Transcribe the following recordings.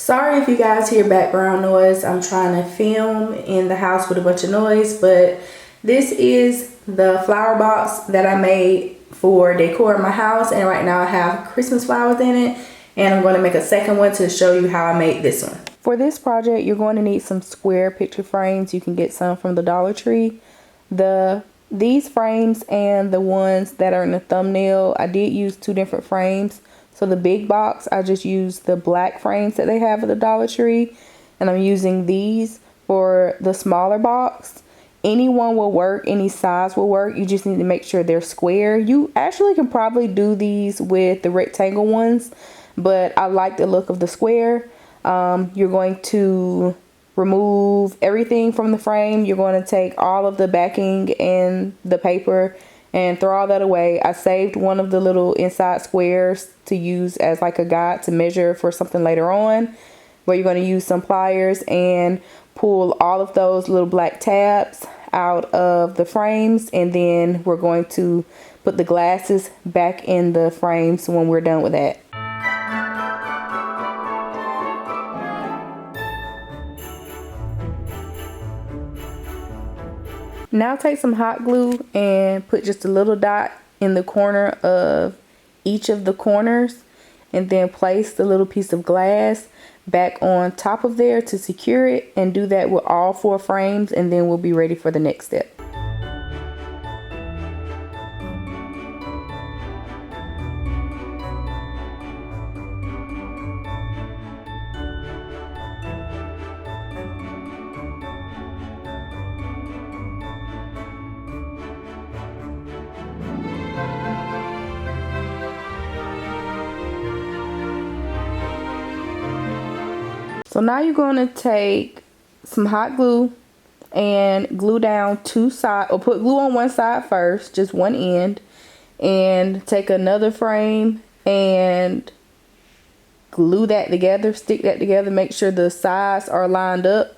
Sorry if you guys hear background noise. I'm trying to film in the house with a bunch of noise, but this is the flower box that I made for decor in my house, and right now I have Christmas flowers in it, and I'm going to make a second one to show you how I made this one. For this project, you're going to need some square picture frames. You can get some from the Dollar Tree. These frames and the ones that are in the thumbnail, I did use two different frames. So the big box, I just used the black frames that they have at the Dollar Tree, and I'm using these for the smaller box. Any one will work, any size will work. You just need to make sure they're square. You actually can probably do these with the rectangle ones, but I like the look of the square. You're going to remove everything from the frame. You're going to take all of the backing and the paper and throw all that away. I saved one of the little inside squares to use as like a guide to measure for something later on, where you're going to use some pliers and pull all of those little black tabs out of the frames, and then we're going to put the glasses back in the frames when we're done with that. Now take some hot glue and put just a little dot in the corner of each of the corners, and then place the little piece of glass back on top of there to secure it, and do that with all 4 frames, and then we'll be ready for the next step. So now you're going to take some hot glue and glue down 2 sides, or put glue on one side first, just one end, and take another frame and glue that together, stick that together, make sure the sides are lined up,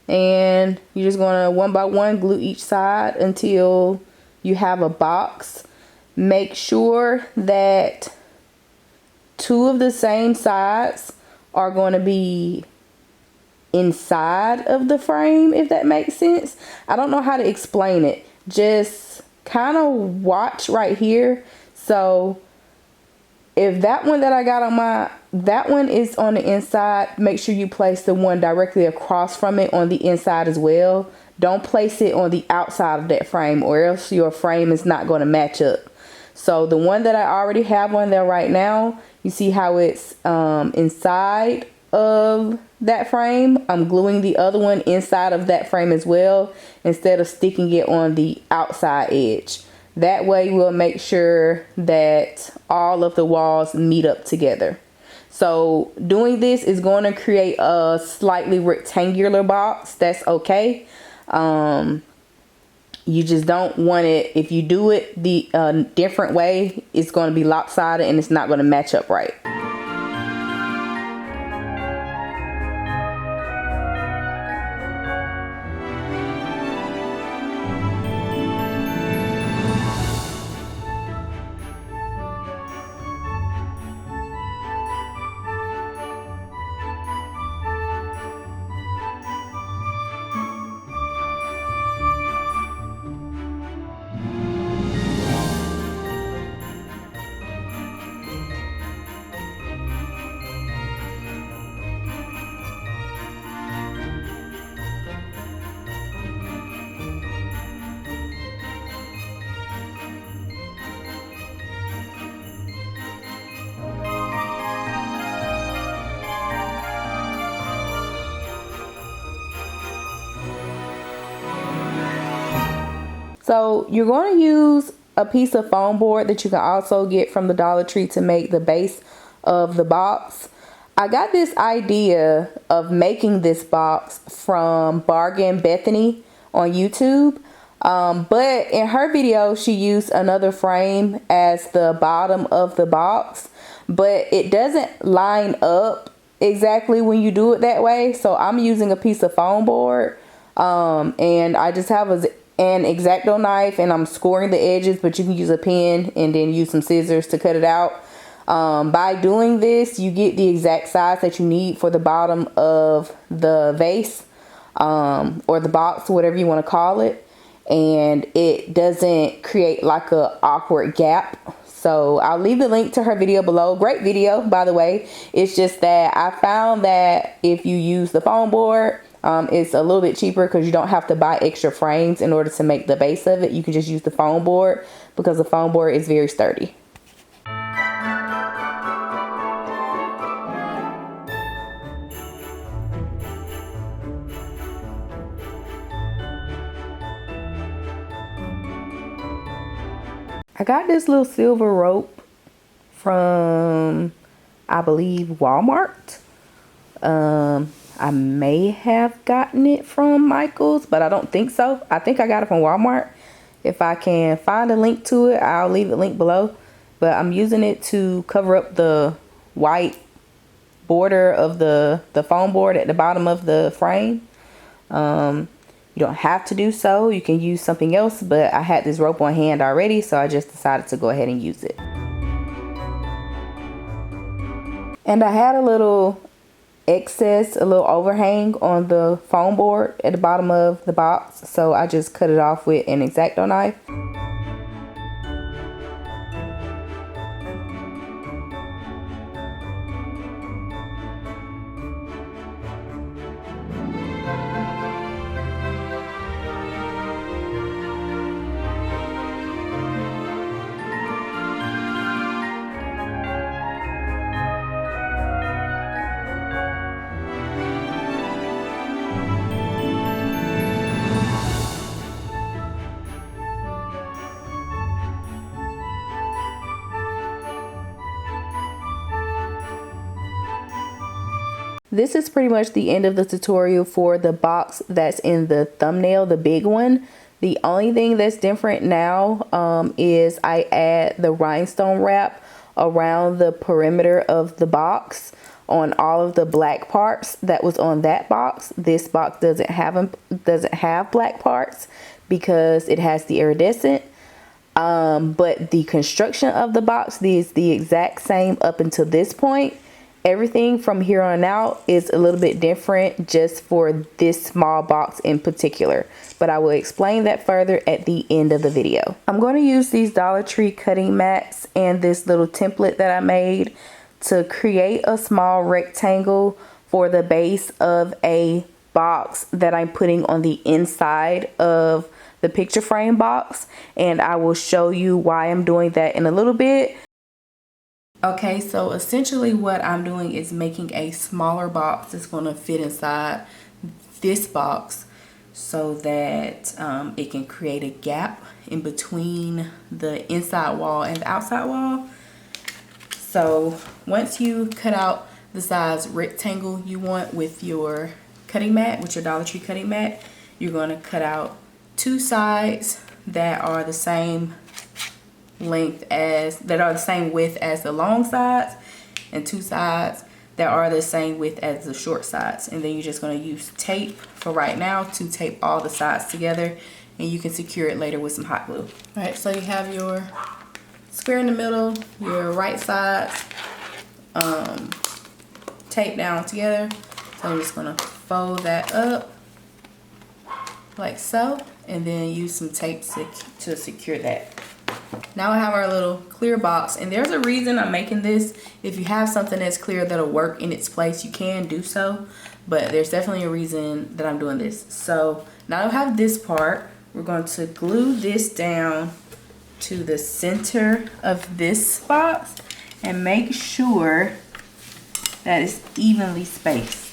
and you're just going to one by one glue each side until you have a box. Make sure that 2 of the same sides are going to be inside of the frame, if that makes sense. I don't know how to explain it. Just kind of watch right here. So if that one that I got on that one is on the inside, make sure you place the one directly across from it on the inside as well. Don't place it on the outside of that frame, or else your frame is not going to match up. So the one that I already have on there right now, you see how it's inside of that frame. I'm gluing the other one inside of that frame as well, instead of sticking it on the outside edge. That way we'll make sure that all of the walls meet up together. So doing this is going to create a slightly rectangular box. That's okay. You just don't want it, if you do it the different way, it's going to be lopsided and it's not going to match up right. So you're going to use a piece of foam board that you can also get from the Dollar Tree to make the base of the box. I got this idea of making this box from Bargain Bethany on YouTube. But in her video, she used another frame as the bottom of the box, but it doesn't line up exactly when you do it that way. So I'm using a piece of foam board, and I just have an X-Acto knife, and I'm scoring the edges, but you can use a pen and then use some scissors to cut it out. By doing this, you get the exact size that you need for the bottom of the vase, or the box, whatever you want to call it, and it doesn't create like a awkward gap. So I'll leave the link to her video below. Great video, by the way. It's just that I found that if you use the foam board, it's a little bit cheaper because you don't have to buy extra frames in order to make the base of it. You can just use the foam board because the foam board is very sturdy. I got this little silver rope from, I believe, Walmart. I may have gotten it from Michael's, but I don't think so. I think I got it from Walmart. If I can find a link to it, I'll leave the link below. But I'm using it to cover up the white border of the foam board at the bottom of the frame. You don't have to do so. You can use something else, but I had this rope on hand already, so I just decided to go ahead and use it. And I had a little excess, a little overhang on the foam board at the bottom of the box, so I just cut it off with an X-Acto knife. This is pretty much the end of the tutorial for the box that's in the thumbnail, the big one. The only thing that's different now is I add the rhinestone wrap around the perimeter of the box on all of the black parts that was on that box. This box doesn't have black parts because it has the iridescent. But the construction of the box is the exact same up until this point. Everything from here on out is a little bit different just for this small box in particular, but I will explain that further at the end of the video. I'm going to use these Dollar Tree cutting mats and this little template that I made to create a small rectangle for the base of a box that I'm putting on the inside of the picture frame box, and I will show you why I'm doing that in a little bit. Okay, so essentially what I'm doing is making a smaller box that's going to fit inside this box so that it can create a gap in between the inside wall and the outside wall. So once you cut out the size rectangle you want with your cutting mat, with your Dollar Tree cutting mat, you're going to cut out two sides that are the same width as the long sides, and two sides that are the same width as the short sides. And then you're just going to use tape for right now to tape all the sides together, and you can secure it later with some hot glue. All right, so you have your square in the middle, your right sides taped down together. So I'm just going to fold that up like so, and then use some tape to secure that. Now I have our little clear box, and there's a reason I'm making this. If you have something that's clear that'll work in its place, you can do so, but there's definitely a reason that I'm doing this. So now I have this part. We're going to glue this down to the center of this box and make sure that it's evenly spaced.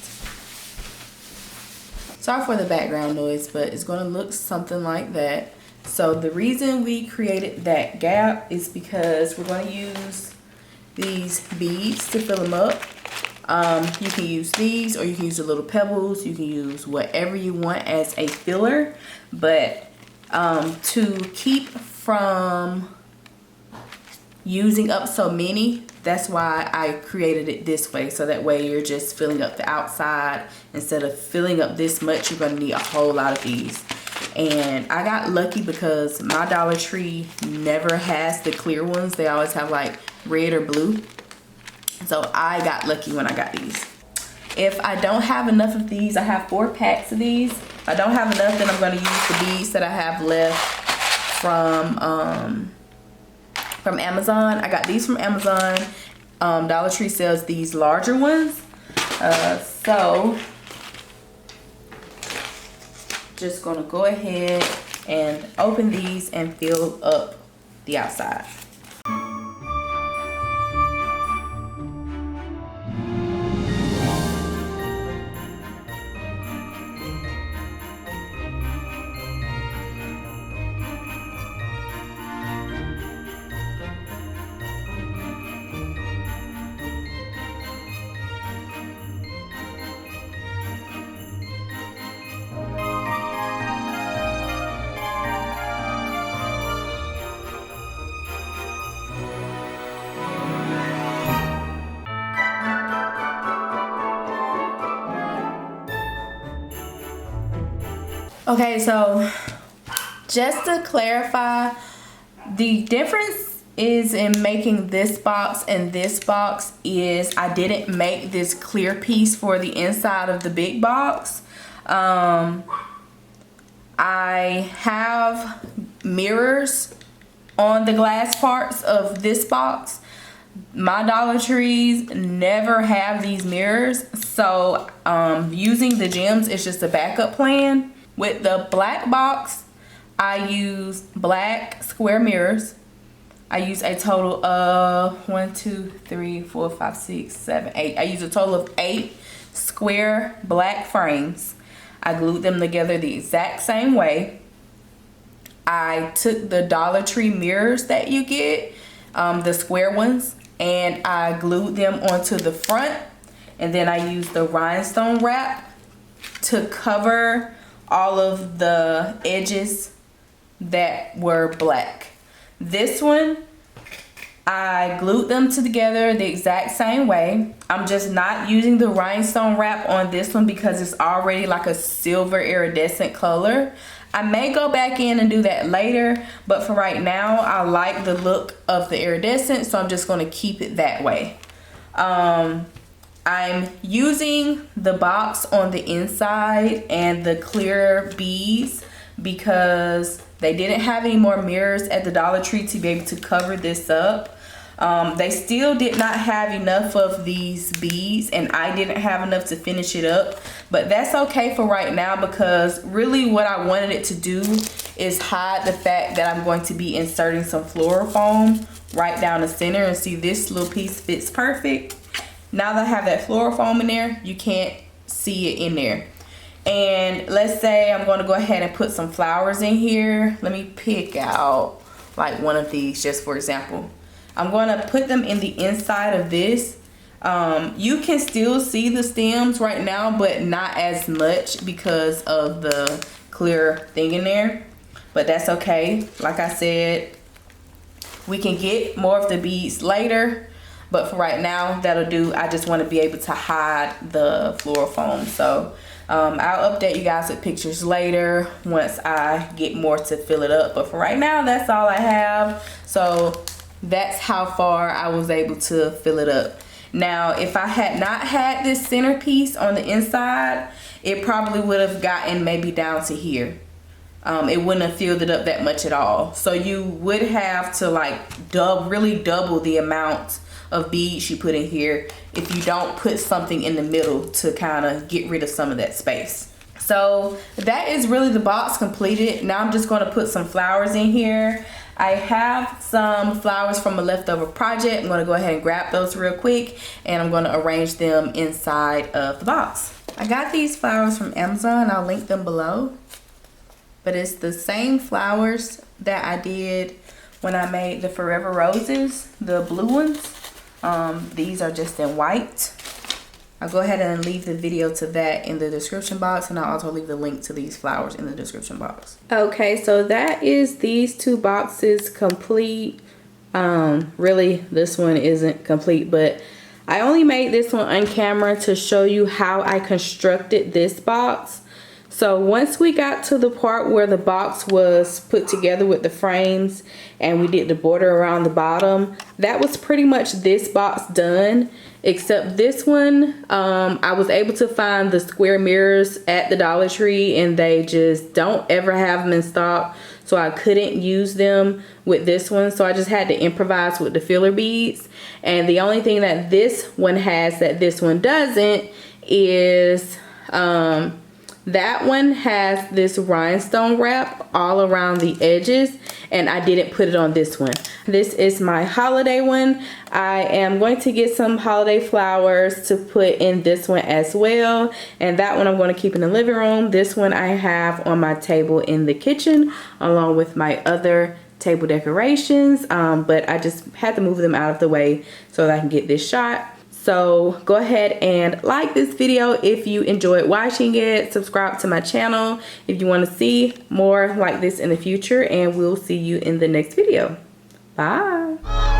Sorry for the background noise, but it's going to look something like that. So the reason we created that gap is because we're going to use these beads to fill them up. You can use these, or you can use the little pebbles. You can use whatever you want as a filler, but to keep from using up so many, that's why I created it this way, so that way you're just filling up the outside. Instead of filling up this much, you're going to need a whole lot of these. And I got lucky because my Dollar Tree never has the clear ones. They always have like red or blue. So I got lucky when I got these. If I don't have enough of these, I have 4 packs of these. If I don't have enough, then I'm going to use the beads that I have left from Amazon. I got these from Amazon. Dollar Tree sells these larger ones. So just gonna go ahead and open these and fill up the outside. Okay, so just to clarify, the difference is in making this box and this box is I didn't make this clear piece for the inside of the big box. I have mirrors on the glass parts of this box. My Dollar Trees never have these mirrors, so using the gems is just a backup plan. With the black box, I use black square mirrors. I use a total of 1, 2, 3, 4, 5, 6, 7, 8. I use a total of 8 square black frames. I glued them together the exact same way. I took the Dollar Tree mirrors that you get, the square ones, and I glued them onto the front. And then I used the rhinestone wrap to cover all of the edges that were black. This one, I glued them together the exact same way. I'm just not using the rhinestone wrap on this one because it's already like a silver iridescent color. I may go back in and do that later, but for right now, I like the look of the iridescent, so I'm just gonna keep it that way. I'm using the box on the inside and the clear beads because they didn't have any more mirrors at the Dollar Tree to be able to cover this up. They still did not have enough of these beads, and I didn't have enough to finish it up, but that's okay for right now because really what I wanted it to do is hide the fact that I'm going to be inserting some floral foam right down the center. And see, this little piece fits perfect. Now that I have that floral foam in there, you can't see it in there. And let's say I'm going to go ahead and put some flowers in here. Let me pick out like one of these just for example. I'm going to put them in the inside of this. You can still see the stems right now, but not as much because of the clear thing in there. But that's okay. Like I said, we can get more of the beads later. But for right now, that'll do. I just want to be able to hide the floral foam. So I'll update you guys with pictures later once I get more to fill it up. But for right now, that's all I have. So that's how far I was able to fill it up. Now, if I had not had this centerpiece on the inside, it probably would have gotten maybe down to here. It wouldn't have filled it up that much at all. So you would have to like really double the amount of beads you put in here if you don't put something in the middle to kind of get rid of some of that space. So that is really the box completed. Now I'm just going to put some flowers in here. I have some flowers from a leftover project. I'm going to go ahead and grab those real quick and I'm going to arrange them inside of the box. I got these flowers from Amazon. I'll link them below. But it's the same flowers that I did when I made the Forever Roses, the blue ones. These are just in white. I'll go ahead and leave the video to that in the description box, and I'll also leave the link to these flowers in the description box. Okay, so that is these two boxes complete. Really, this one isn't complete, but I only made this one on camera to show you how I constructed this box. So once we got to the part where the box was put together with the frames and we did the border around the bottom, that was pretty much this box done. Except this one, I was able to find the square mirrors at the Dollar Tree and they just don't ever have them in stock. So I couldn't use them with this one. So I just had to improvise with the filler beads. And the only thing that this one has that this one doesn't is that one has this rhinestone wrap all around the edges, and I didn't put it on this one. This is my holiday one. I am going to get some holiday flowers to put in this one as well, and that one I'm going to keep in the living room. This one I have on my table in the kitchen along with my other table decorations, but I just had to move them out of the way so that I can get this shot. So go ahead and like this video if you enjoyed watching it. Subscribe to my channel if you want to see more like this in the future, and we'll see you in the next video. Bye.